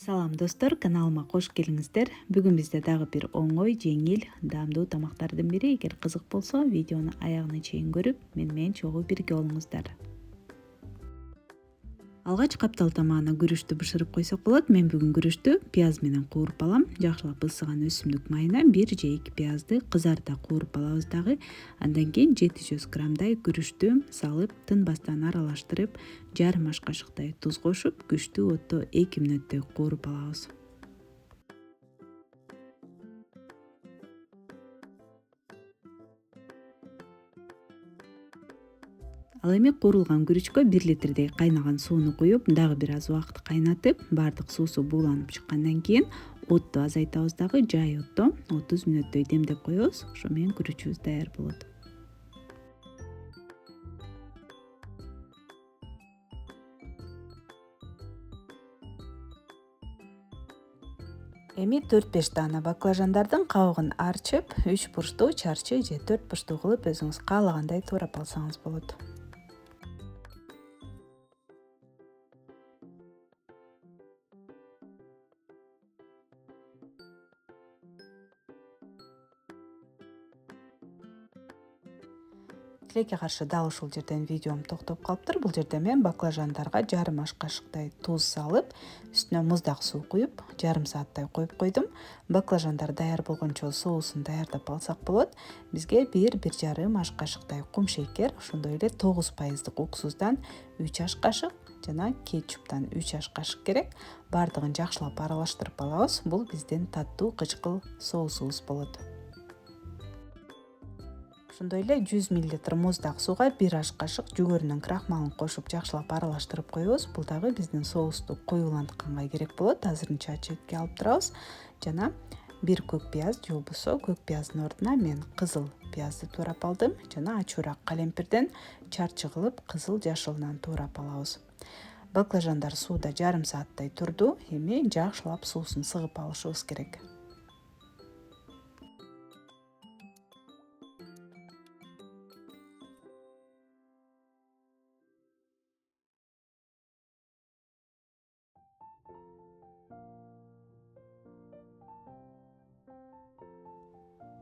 Салам достор, каналыма кош келиңиздер. Бүгүн бизде дагы бир оңой, жеңил, даамдуу тамактардын бири. Эгер кызык болсо, видеону аягына чейин көрүп, мени чогуу бирге болуңуздар. Алгач каптал тамагына күрүчтү бышырып койсок болот. Мен бүгүн күрүчтү пияз менен кууруп алам. Жакшылап ысыган өсүмдүк майына 1 же 2 пиязды кызарта кууруп алабыз дагы. Андан кийин 700 граммдай күрүчтү салып, тынбастан аралаштырып, жарым аш кашыктай туз кошуп, күчтүү отто 2 мүнөттөй кууруп алабыз. Ал эми куурулган күрүчкө 1 литрдей кайнаган сууну куюп, дагы бир аз убакыт кайнатып, баардык суусу бууланып чыккандан кийин отту азайтабыз дагы, жай отто 30 мүнөттөй демдеп коебуз. Ошо менен күрүчүбүз даяр болот. Эми 4-5 даана баклажандардын кабыгын арчып, 3 бурчтуу, чарчы же 4 бурчтуу кылып өзүңүз каалагандай туурап алсаңыз болот. Тилекке каршы дал ушул жерден видеом токтоп калыптыр. Бул жерде мен баклажандарга жарым аш кашыктай туз салып, үстүнө муздак суу куюп, жарым сааттай коюп койдум. Баклажандар даяр болгончо соусун даярдап алсак болот. Бизге 1-1,5 аш кашыктай кумшекер, ошондой эле 9% уксуздан 3 аш кашык жана кетчуптан 3 аш кашык керек. Баардыгын жакшылап аралаштырып алабыз. Бул биздин таттуу кычкыл соусубуз болот. Ошондой эле 100 мл муздак сууга 1 аш кашык жүгөрүнүн крахмалын кошуп жакшылап аралаштырып коебуз. Бул дагы биздин соусту коюулантканга керек болот. Азырынча четке алып турабыз. Жана 1 көк пияз же болбосо көк пияздын ордуна мен кызыл пиязды туурап алдым. Жана ачуураак калемпирден чарчы кылып кызыл жашылынан туурап алабыз. Баклажандар сууда жарым сааттай турду. Эми жакшылап суусун сыгып алышыбыз керек.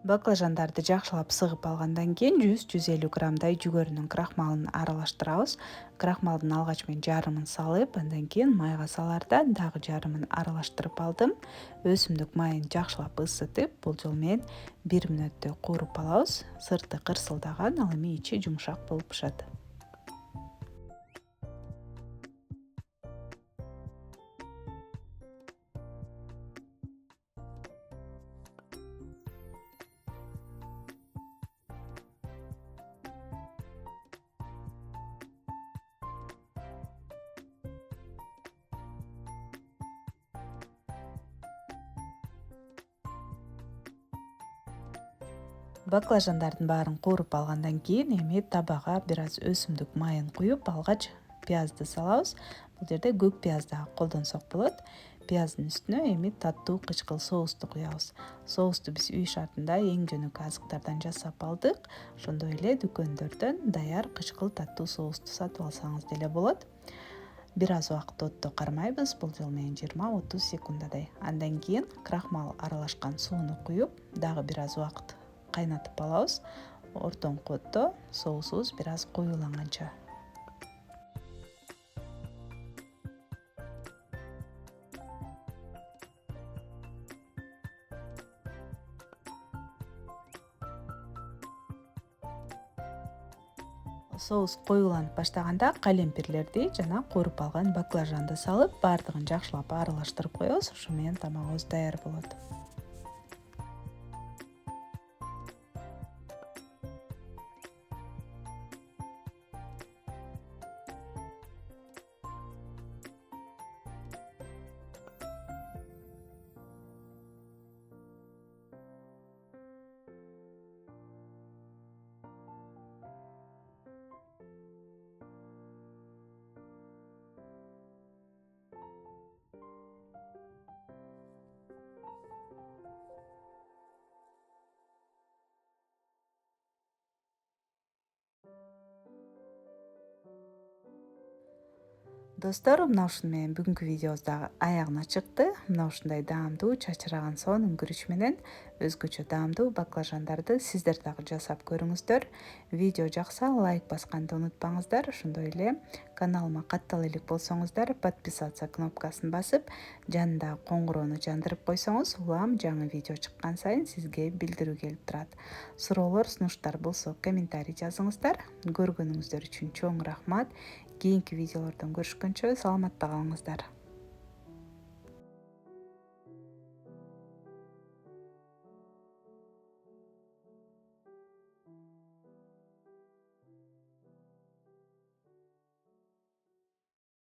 Баклажандарды жакшылап сыгып алгандан кийин 100-150 граммдай жүгөрүнүн крахмалын аралаштырабыз. Крахмалдын алгач мен жарымын салып, андан кийин майга салаарда дагы жарымын аралаштырып алдым. Өсүмдүк майын жакшылап ысытып, бул жолу менен 1 мүнөттөй кууруп алабыз. Сырты кырсылдаган, ал эми ичи жумшак болуп бышат. Баклажандардын баарын кууруп алгандан кийин эми табага бир аз өсүмдүк майын куюп, алгач пиязды салабыз. Бул жерде көк пиязды колдонсок болот. Пияздын үстүнө эми таттуу кычкыл соусту куябыз. Соусту биз үй шартында эң жөнөкөй азыктардан жасап алдык. Ошондой эле дүкөндөрдөн даяр кычкыл таттуу соусту сатып алсаңыз деле болот. Бир аз убакыт отто кармайбыз. Бул жолу менен 20-30 секундадай. Андан кийин крахмал аралашкан сууну куюп, дагы бир аз убакыт кайнатып алабыз. Ортоңку отто соусубуз бир аз коюуланганча. Соус коюуланып баштаганда калемпирлерди жана кууруп алган баклажанды салып, баардыгын жакшылап аралаштырып коебуз. Ошо менен тамагыбыз даяр болот. Достор, мына ушуну менен бүгүнкү видеобуз дагы аягына чыкты. Мына ушундай даамдуу чачыраган сонун үңгүрүч менен өзгөчө даамдуу баклажандарды сиздер дагы жасап көрүңүздөр. Видео жакса лайк басканды унутпаңыздар. Ошондой эле каналыма каттала элек болсоңуздар, подписаться кнопкасын басып, жанындагы коңгуроону жандырып койсоңуз, улам жаңы видео чыккан сайын сизге билдирүү келип турат. Суроолор, сунуштар болсо комментарий жазыңыздар. Көргөнүңүздөр үчүн чоң рахмат. Кийинки видеолордон көрүшкөнчө саламатта калыңыздар.